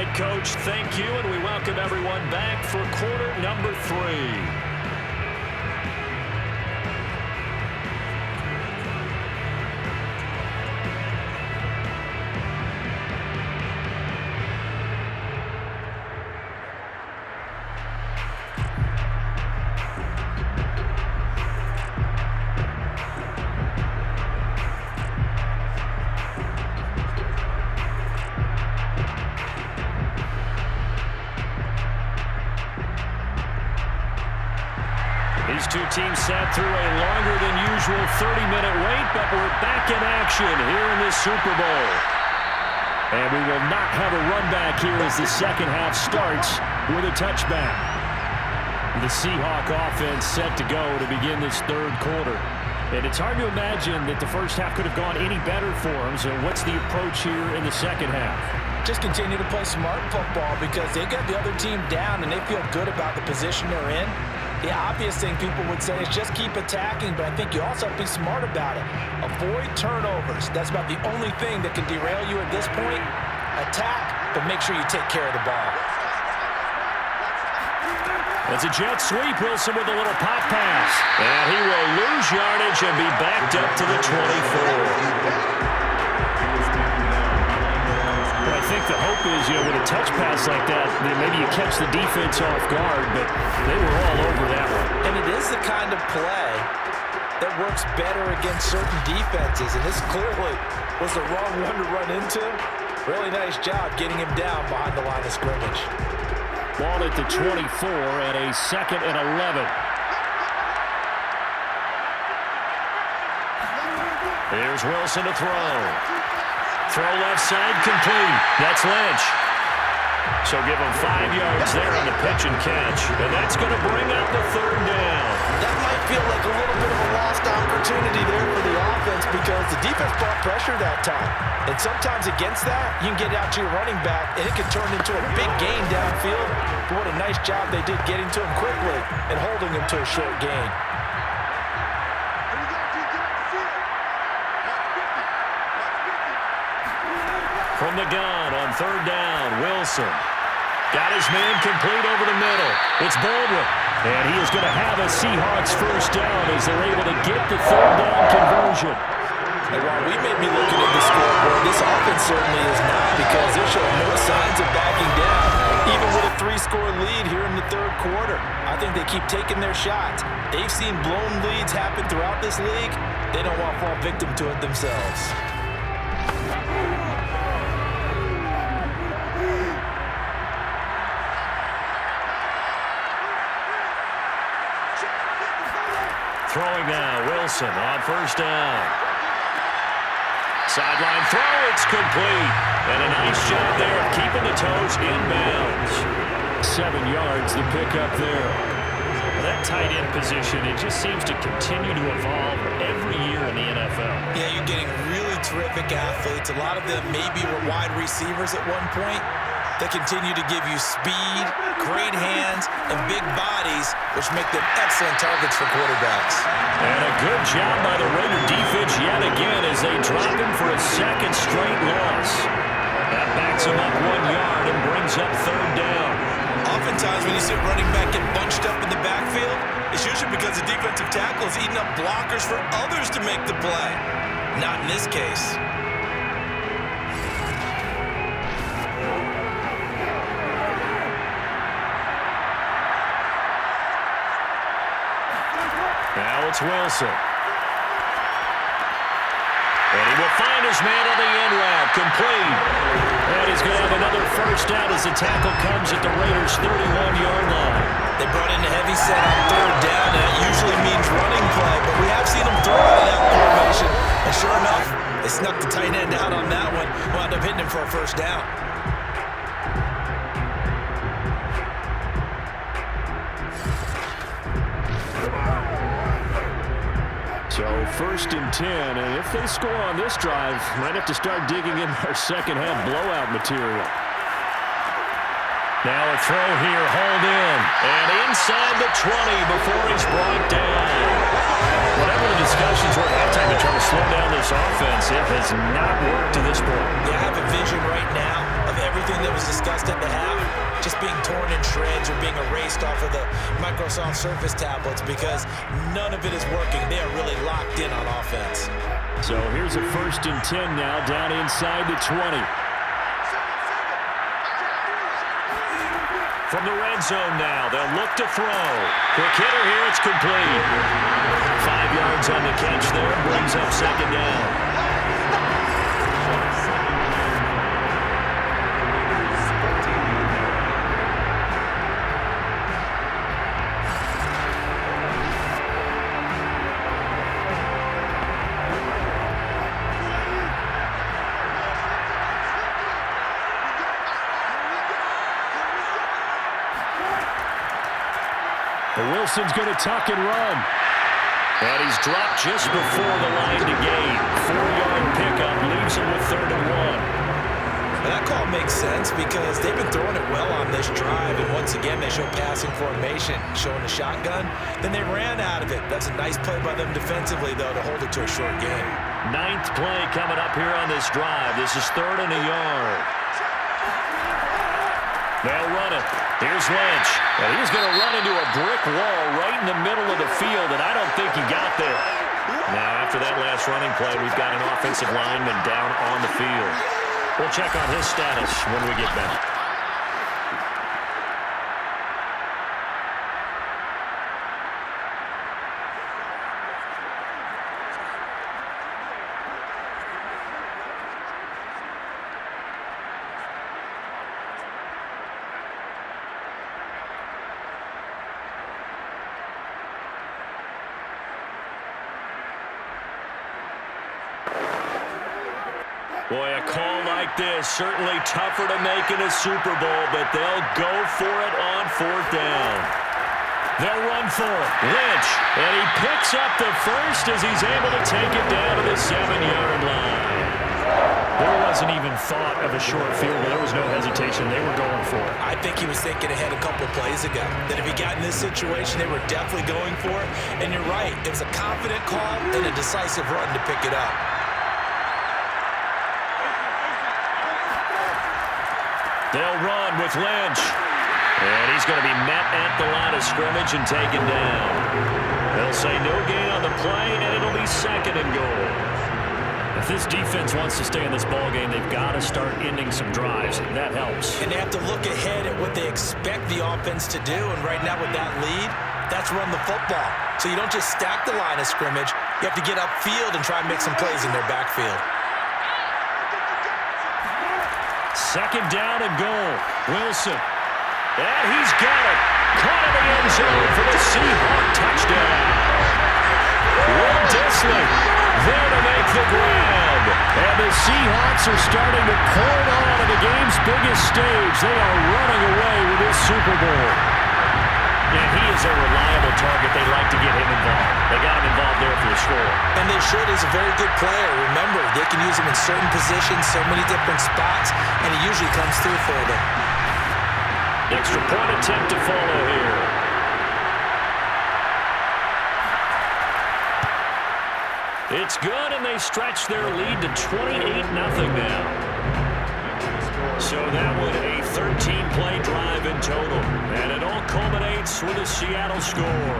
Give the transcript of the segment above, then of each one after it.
right, Coach, thank you, and we welcome everyone back for quarter number 3. These two teams sat through a longer than usual 30-minute wait, but we're back in action here in this Super Bowl. And we will not have a run back here as the second half starts with a touchback. The Seahawk offense set to go to begin this third quarter. And it's hard to imagine that the first half could have gone any better for them. So what's the approach here in the second half? Just continue to play smart football because they got the other team down and they feel good about the position they're in. The obvious thing people would say is just keep attacking, but I think you also have to be smart about it. Avoid turnovers. That's about the only thing that can derail you at this point. Attack, but make sure you take care of the ball. It's a jet sweep. Wilson with a little pop pass. And he will lose yardage and be backed up to the 24. I think the hope is, with a touch pass like that, maybe you catch the defense off guard, but they were all over that one. And it is the kind of play that works better against certain defenses, and this clearly was the wrong one to run into. Really nice job getting him down behind the line of scrimmage. Ball at the 24 and a 2nd and 11. Here's Wilson to throw. Throw left side, complete. That's Lynch. So give him 5 yards there on the pitch and catch. And that's going to bring up the 3rd down. That might feel like a little bit of a lost opportunity there for the offense because the defense brought pressure that time. And sometimes against that, you can get out to your running back, and it can turn into a big gain downfield. But what a nice job they did getting to him quickly and holding him to a short gain. From the gun on 3rd down, Wilson. Got his man complete over the middle. It's Baldwin. And he is going to have a Seahawks first down as they're able to get the 3rd down conversion. And while we may be looking at the scoreboard, this offense certainly is not because they're showing no signs of backing down, even with a 3-score lead here in the 3rd quarter. I think they keep taking their shots. They've seen blown leads happen throughout this league. They don't want to fall victim to it themselves. Throwing now, Wilson on 1st down. Sideline throw, it's complete. And a nice job there of keeping the toes in bounds. 7 yards, the pickup there. That tight end position, it just seems to continue to evolve every year in the NFL. Yeah, you're getting really terrific athletes. A lot of them maybe were wide receivers at one point. They continue to give you speed, great hands, and big bodies, which make them excellent targets for quarterbacks. And a good job by the Raider defense yet again as they drop him for a 2nd straight loss. That backs him up 1 yard and brings up 3rd down. Oftentimes when you see a running back get bunched up in the backfield, it's usually because the defensive tackle is eating up blockers for others to make the play. Not in this case. Now it's Wilson. And he will find his man on the end route, complete. And he's going to have another first down as the tackle comes at the Raiders' 31-yard line. They brought in a heavy set on 3rd down, and that usually means running play, but we have seen them throw out of that formation. And sure enough, they snuck the tight end out on that one, wound up hitting him for a first down. So 1st and 10, and if they score on this drive, might have to start digging in our second half blowout material. Now a throw here, hauled in, and inside the 20 before he's brought down. Whatever the discussions were at halftime to try to slow down this offense, it has not worked to this point. Yeah, I have a vision right now of everything that was discussed at being erased off of the Microsoft Surface tablets because none of it is working. They are really locked in on offense. So here's a 1st and 10 now, down inside the 20. From the red zone now, they'll look to throw. Quick hitter here, it's complete. 5 yards on the catch there, brings up 2nd down. Wilson's going to tuck and run. And he's dropped just before the line to gain. 4-yard pickup leaves him with 3rd and 1. That call makes sense because they've been throwing it well on this drive. And once again, they show passing formation, showing a shotgun. Then they ran out of it. That's a nice play by them defensively, though, to hold it to a short gain. 9th play coming up here on this drive. This is 3rd and a yard. They'll run it. Here's Lynch. And he's going to run into a brick wall right in the middle of the field, and I don't think he got there. Now, after that last running play, we've got an offensive lineman down on the field. We'll check on his status when we get back. Boy, a call like this, certainly tougher to make in a Super Bowl, but they'll go for it on 4th down. They'll run for it. Lynch, and he picks up the first as he's able to take it down to the 7-yard line. There wasn't even thought of a short field, but there was no hesitation. They were going for it. I think he was thinking ahead a couple of plays ago, that if he got in this situation, they were definitely going for it. And you're right, it was a confident call and a decisive run to pick it up. They'll run with Lynch. And he's going to be met at the line of scrimmage and taken down. They'll say no gain on the play, and it'll be 2nd and goal. If this defense wants to stay in this ballgame, they've got to start ending some drives. That helps. And they have to look ahead at what they expect the offense to do. And right now with that lead, that's run the football. So you don't just stack the line of scrimmage. You have to get upfield and try and make some plays in their backfield. 2nd down and goal. Wilson. And he's got it. Caught in the end zone for the Seahawks touchdown. Will Disley there to make the grab. And the Seahawks are starting to pour it on at the game's biggest stage. They are running away with this Super Bowl. Yeah, he is a reliable target. They like to get him involved. They got him involved there for the score. And they should. He's a very good player. Remember, they can use him in certain positions, so many different spots, and he usually comes through for them. Extra point attempt to follow here. It's good, and they stretch their lead to 28-0 now. So that one a 13-play drive in total. And it all culminates with a Seattle score.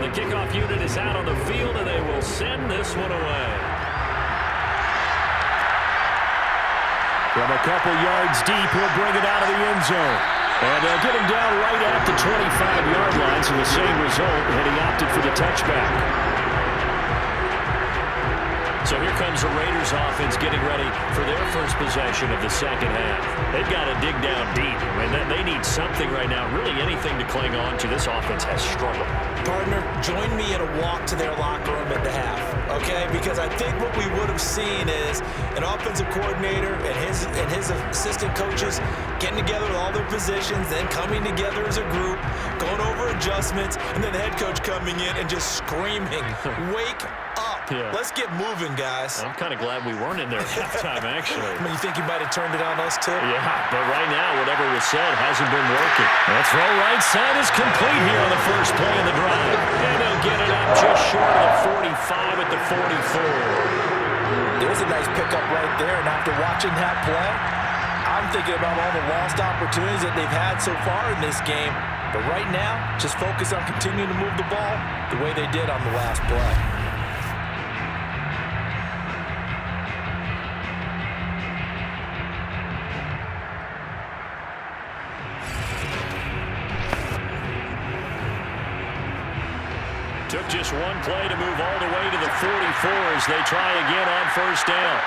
The kickoff unit is out on the field, and they will send this one away. From a couple yards deep, he'll bring it out of the end zone. And they'll get him down right at the 25-yard line, so the same result, and he opted for the touchback. So here comes the Raiders offense getting ready for their first possession of the second half. They've got to dig down deep. I mean, they need something right now, really anything to cling on to. This offense has struggled. Partner, join me in a walk to their locker room at the half, okay? because I think what we would have seen is an offensive coordinator and his assistant coaches getting together with all their positions, then coming together as a group, going over adjustments, and then the head coach coming in and just screaming, "Wake up. Yeah. Let's get moving, guys." I'm kind of glad we weren't in there at halftime, actually. I mean, you think he might have turned it on us, too? Yeah, but right now, whatever was said hasn't been working. That throw right side is complete here on the first play of the drive. And they'll get it up just short of the 45 at the 44. There's a nice pickup right there, and after watching that play, I'm thinking about all the lost opportunities that they've had so far in this game. But right now, just focus on continuing to move the ball the way they did on the last play. Took just one play to move all the way to the 44 as they try again on first down.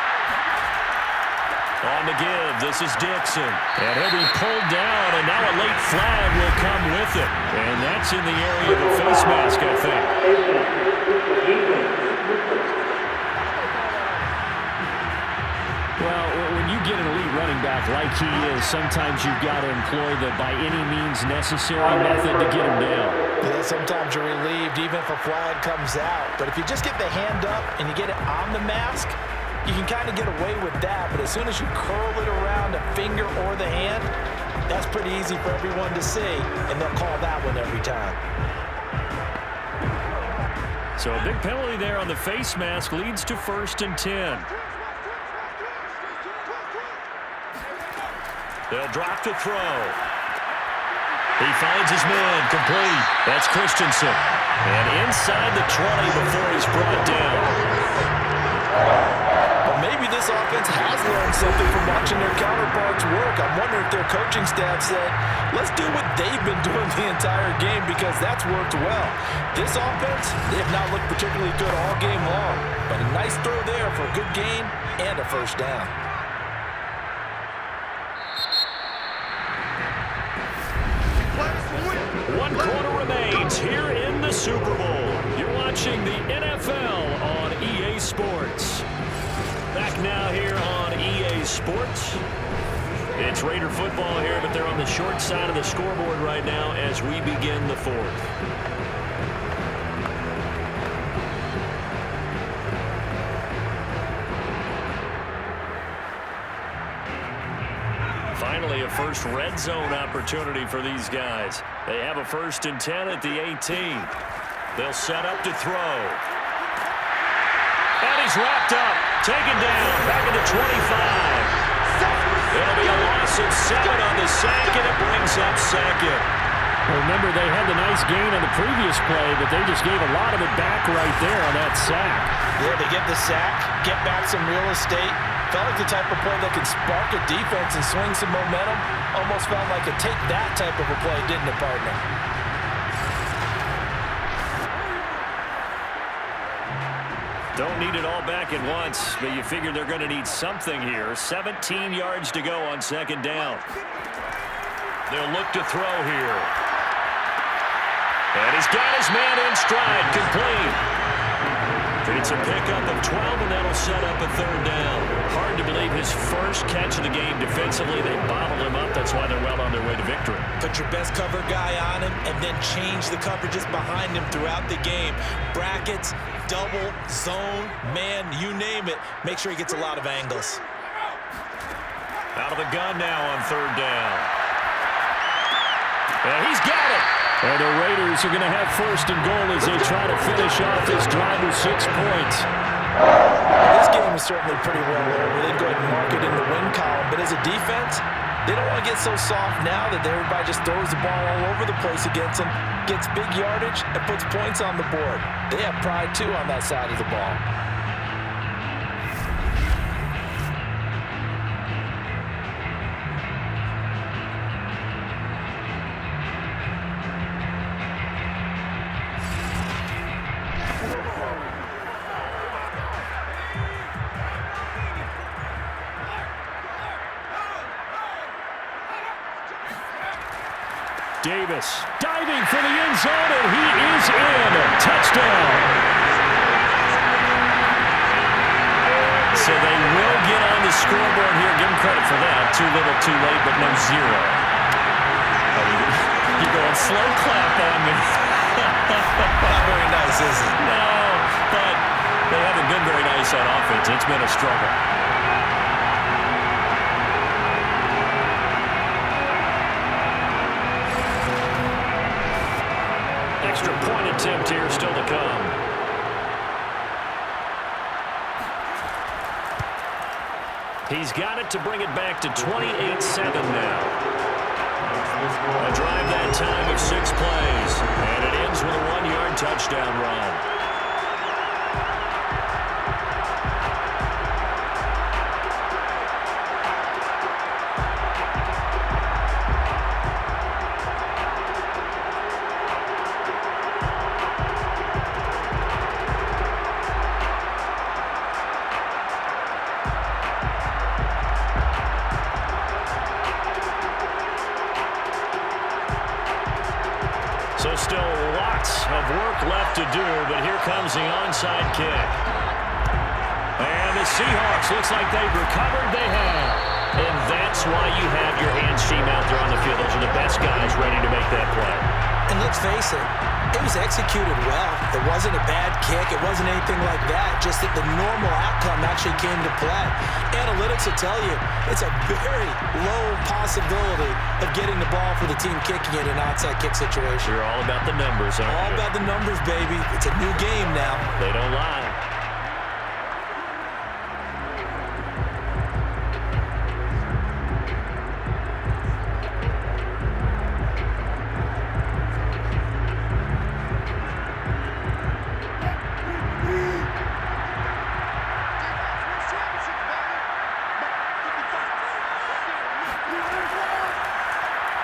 On the give, this is Dixon. And he'll be pulled down, and now a late flag will come with it. And that's in the area of a face mask, I think. Well, when you get an elite running back like he is, sometimes you've got to employ the by any means necessary method to get him down. Yeah, sometimes you're relieved even if a flag comes out. But if you just get the hand up and you get it on the mask, you can kind of get away with that. But as soon as you curl it around a finger or the hand, that's pretty easy for everyone to see, and they'll call that one every time. So a big penalty there on the face mask leads to 1st and 10. They'll drop to throw. He finds his man, complete. That's Christensen. And inside the 20 before he's brought down. But maybe this offense has learned something from watching their counterparts work. I'm wondering if their coaching staff said, let's do what they've been doing the entire game because that's worked well. This offense, they have not looked particularly good all game long. But a nice throw there for a good gain and a first down. One quarter remains here in the Super Bowl. You're watching the NFL on EA Sports. Back now here on EA Sports. It's Raider football here, but they're on the short side of the scoreboard right now as we begin the 4th. Finally, a first red zone opportunity for these guys. They have a 1st and 10 at the 18. They'll set up to throw. And he's wrapped up, taken down, back at the 25. It'll be a loss of 7 on the sack, and it brings up 2nd. Well, remember, they had the nice gain on the previous play, but they just gave a lot of it back right there on that sack. Yeah, they get the sack, get back some real estate. Felt like the type of play that can spark a defense and swing some momentum. Almost felt like a take that type of a play, didn't it, partner? Don't need it all back at once, but you figure they're going to need something here. 17 yards to go on 2nd down. They'll look to throw here. And he's got his man in stride, complete. It's a pickup of 12, and that'll set up a 3rd down. Hard to believe his first catch of the game defensively. They bottled him up. That's why they're well on their way to victory. Put your best cover guy on him and then change the coverages behind him throughout the game. Brackets, double, zone, man, you name it. Make sure he gets a lot of angles. Out of the gun now on 3rd down. And he's got it. And the Raiders are going to have 1st and goal as they try to finish off this drive with 6 points. This game is certainly pretty well over. They'd go ahead and mark it in the win column. But as a defense, they don't want to get so soft now that everybody just throws the ball all over the place against them, gets big yardage, and puts points on the board. They have pride, too, on that side of the ball. Davis diving for the end zone, and he is in. Touchdown. scoreboard here. Give him credit for that. Too little, too late, but no zero. You're going slow clap on me. Not very nice, is it? No, but they haven't been very nice on offense. It's been a struggle. Extra point attempt here still to come. He's got it to bring it back to 28-7 now. A drive that time of 6 plays, and it ends with a 1-yard touchdown run. So still lots of work left to do, but here comes the onside kick. And the Seahawks, looks like they've recovered. They have. And that's why you have your hands team out there on the field. Those are the best guys ready to make that play. And let's face it, it was executed well. It wasn't a bad kick. It wasn't anything like that. Just that the normal outcome actually came to play. Analytics will tell you it's a very low possibility of getting the ball for the team kicking it in an onside kick situation. You're all about the numbers, aren't you? All about the numbers, baby. It's a new game now. They don't lie.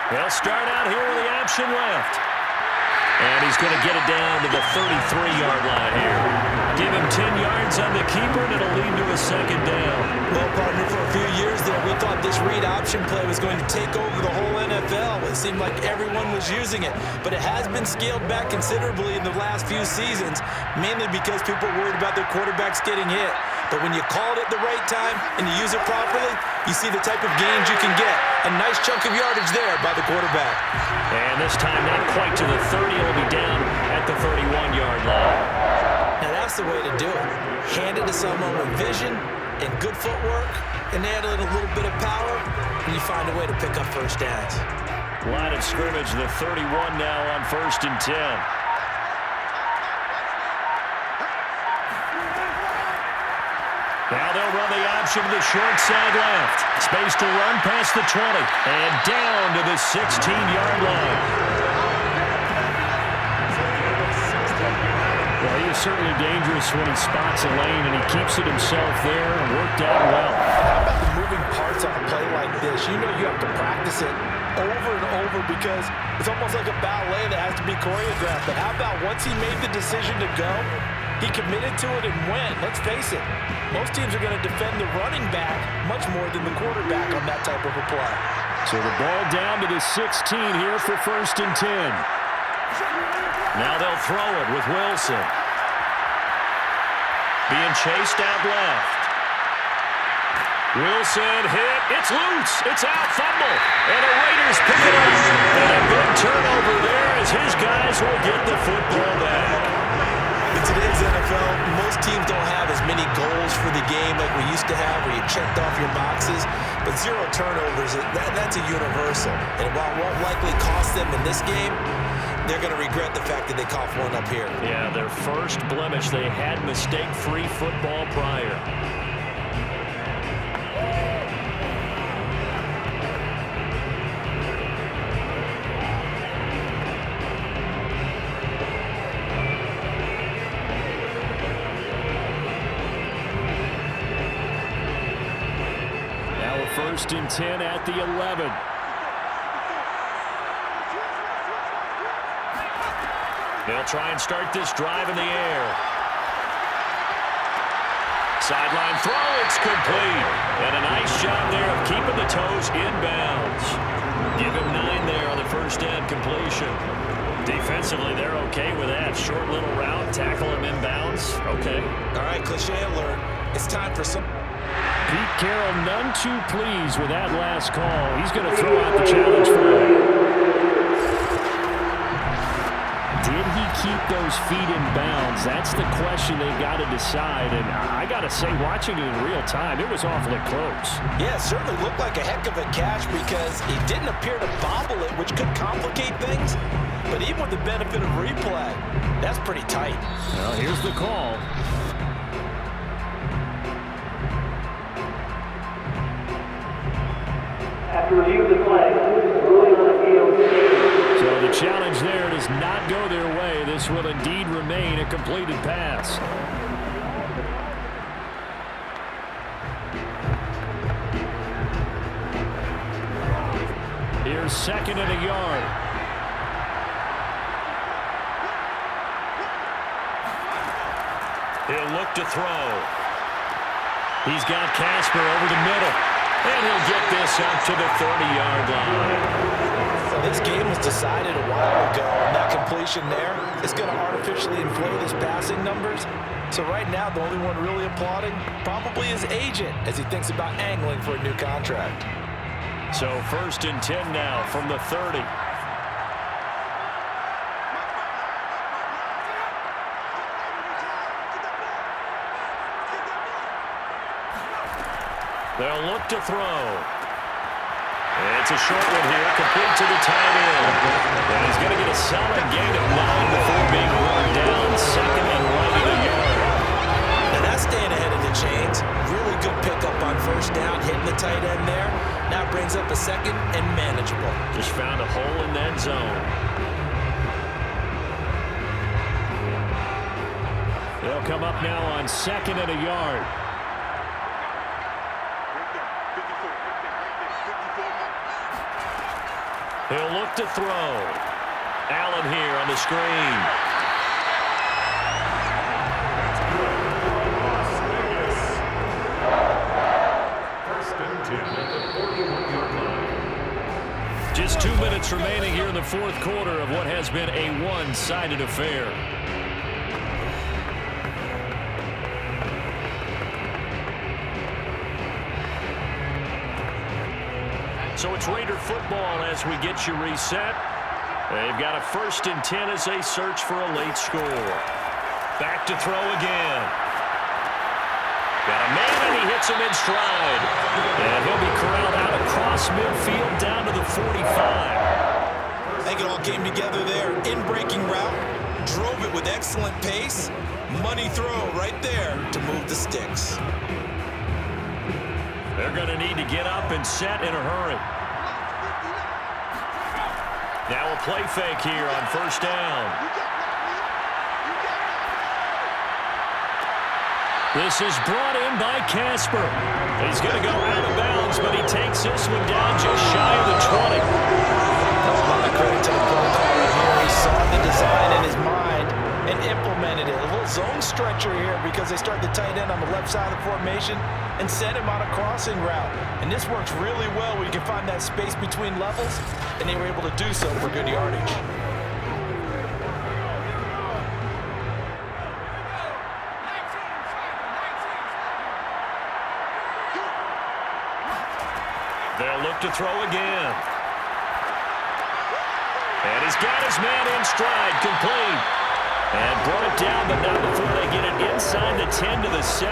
They'll start out here with the option left. And he's going to get it down to the 33-yard line here. Give him 10 yards on the keeper, and it'll lead to a second down. Well, partner, for a few years there, we thought this read option play was going to take over the whole NFL. It seemed like everyone was using it. But it has been scaled back considerably in the last few seasons, mainly because people were worried about their quarterbacks getting hit. But when you call it at the right time and you use it properly, you see the type of gains you can get. A nice chunk of yardage there by the quarterback. And this time not quite to the 30. It'll be down at the 31-yard line. Now that's the way to do it. Hand it to someone with vision and good footwork and add a little bit of power, and you find a way to pick up first downs. Line of scrimmage, the 31 now on 1st and 10. Now they'll run the option to the short side left. Space to run past the 20 and down to the 16-yard line. Well, he is certainly dangerous when he spots a lane, and he keeps it himself there and worked out well. How about the moving parts on a play like this? You know you have to practice it over and over because it's almost like a ballet that has to be choreographed. But how about once he made the decision to go, he committed to it and went. Let's face it, most teams are going to defend the running back much more than the quarterback on that type of a play. So the ball down to the 16 here for 1st and 10. Now they'll throw it with Wilson. Being chased out left. Wilson hit. It's loose. It's out. Fumble. And the Raiders pick it up. And a big turnover there as his guys will get the football back. In today's NFL, most teams don't have as many goals for the game like we used to have where you checked off your boxes. But 0 turnovers, that's a universal. And while it won't likely cost them in this game, they're going to regret the fact that they coughed one up here. Yeah, their first blemish. They had mistake-free football prior. Now a 1st and 10 at the 11. They'll try and start this drive in the air. Sideline throw, it's complete. And a nice job there of keeping the toes inbounds. Give him 9 there on the first down completion. Defensively, they're okay with that. Short little route, tackle him inbounds. Okay. All right, cliche alert. It's time for some... Pete Carroll none too pleased with that last call. He's going to throw out the challenge flag. Did he keep those feet in bounds? That's the question they've got to decide. And I got to say, watching it in real time, it was awfully close. Yeah, it certainly looked like a heck of a catch because he didn't appear to bobble it, which could complicate things. But even with the benefit of replay, that's pretty tight. Well, here's the call. After review of the play, ruling on the field. So the challenge there does not go their way. This will indeed remain a completed pass. Here's 2nd and a yard. He'll look to throw. He's got Casper over the middle. And he'll get this up to the 30-yard line. This game was decided a while ago, and that completion there is going to artificially inflate his passing numbers. So right now, the only one really applauding probably his agent as he thinks about angling for a new contract. So 1st and 10 now from the 30. They'll look to throw. It's a short one here, complete to the tight end. And he's going to get a solid gain of 9 before being brought down. 2nd and right of the yard. And that's staying ahead of the chains. Really good pickup on 1st down, hitting the tight end there. Now brings up a 2nd and manageable. Just found a hole in that zone. They'll come up now on 2nd and a yard. He'll look to throw. Allen here on the screen. Just 2 minutes remaining here in the 4th quarter of what has been a one-sided affair. So it's Raider football as we get you reset. They've got a 1st and 10 as they search for a late score. Back to throw again. Got a man and he hits him in stride. And he'll be corralled out across midfield down to the 45. I think it all came together there. In breaking route, drove it with excellent pace. Money throw right there to move the sticks. They're going to need to get up and set in a hurry. Now a play fake here on 1st down. This is brought in by Casper. He's going to go out of bounds, but he takes this one down just shy of the 20. A lot of credit to the play caller here. He saw the design in his mind and implemented it. A little zone stretcher here because they start the tight end on the left side of the formation and send him on a crossing route. And this works really well where you can find that space between levels, and they were able to do so for good yardage. They'll look to throw again. And he's got his man in stride, complete. And brought it down, but not before they get it inside the 10 to the 7.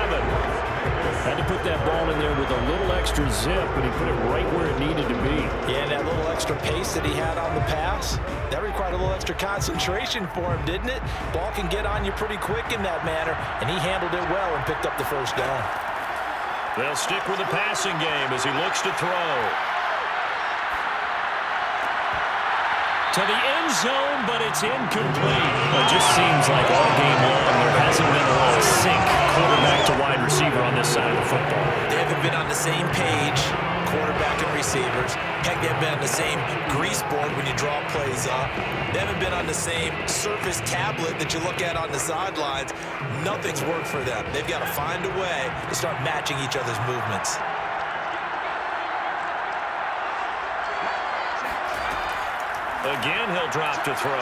Had to put that ball in there with a little extra zip, but he put it right where it needed to be. Yeah, and that little extra pace that he had on the pass, that required a little extra concentration for him, didn't it? Ball can get on you pretty quick in that manner, and he handled it well and picked up the 1st down. They'll stick with the passing game as he looks to throw. To the end zone, but it's incomplete. It just seems like all game long there hasn't been a lot of sync quarterback to wide receiver on this side of the football. They haven't been on the same page, quarterback and receivers. Heck, they haven't been on the same grease board when you draw plays up. They haven't been on the same surface tablet that you look at on the sidelines. Nothing's worked for them. They've got to find a way to start matching each other's movements. Again, he'll drop to throw.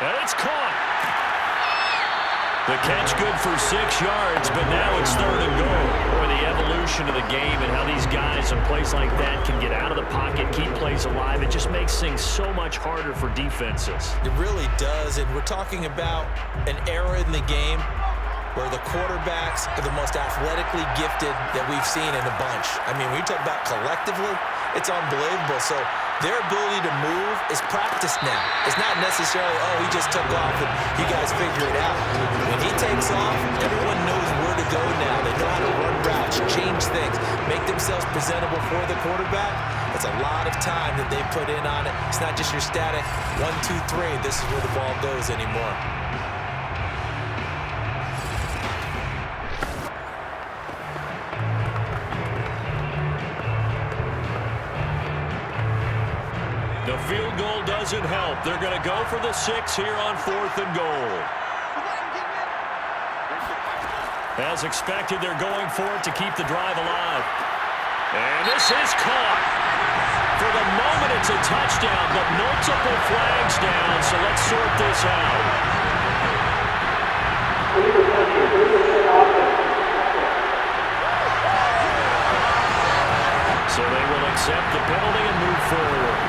And it's caught. The catch good for 6 yards, but now it's 3rd and goal. Boy, the evolution of the game and how these guys in plays like that can get out of the pocket, keep plays alive, it just makes things so much harder for defenses. It really does, and we're talking about an era in the game where the quarterbacks are the most athletically gifted that we've seen in a bunch. I mean, when you talk about collectively, it's unbelievable. So their ability to move is practiced now. It's not necessarily, oh, he just took off and you guys figure it out. When he takes off, everyone knows where to go now. They know how to run routes, change things, make themselves presentable for the quarterback. It's a lot of time that they put in on it. It's not just your static 1, 2, 3, this is where the ball goes anymore. The field goal doesn't help. They're going to go for the 6 here on 4th and goal. As expected, they're going for it to keep the drive alive. And this is caught. For the moment, it's a touchdown, but multiple flags down, so let's sort this out. So they will accept the penalty and move forward.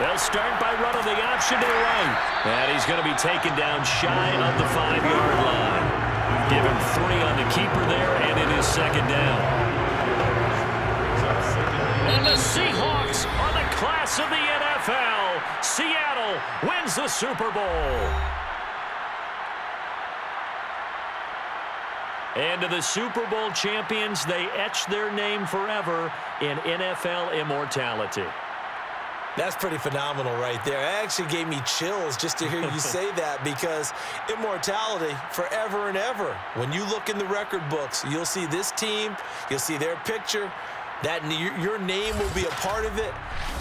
They'll start by running the option to the right. And he's going to be taken down shy of the 5-yard line. Give him 3 on the keeper there, and it is 2nd down. And the Seahawks are the class of the NFL. Seattle wins the Super Bowl. And to the Super Bowl champions, they etch their name forever in NFL immortality. That's pretty phenomenal right there. It actually gave me chills just to hear you say that, because immortality forever and ever. When you look in the record books, you'll see this team, you'll see their picture, that your name will be a part of it.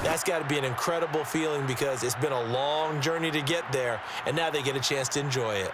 That's got to be an incredible feeling, because it's been a long journey to get there, and now they get a chance to enjoy it.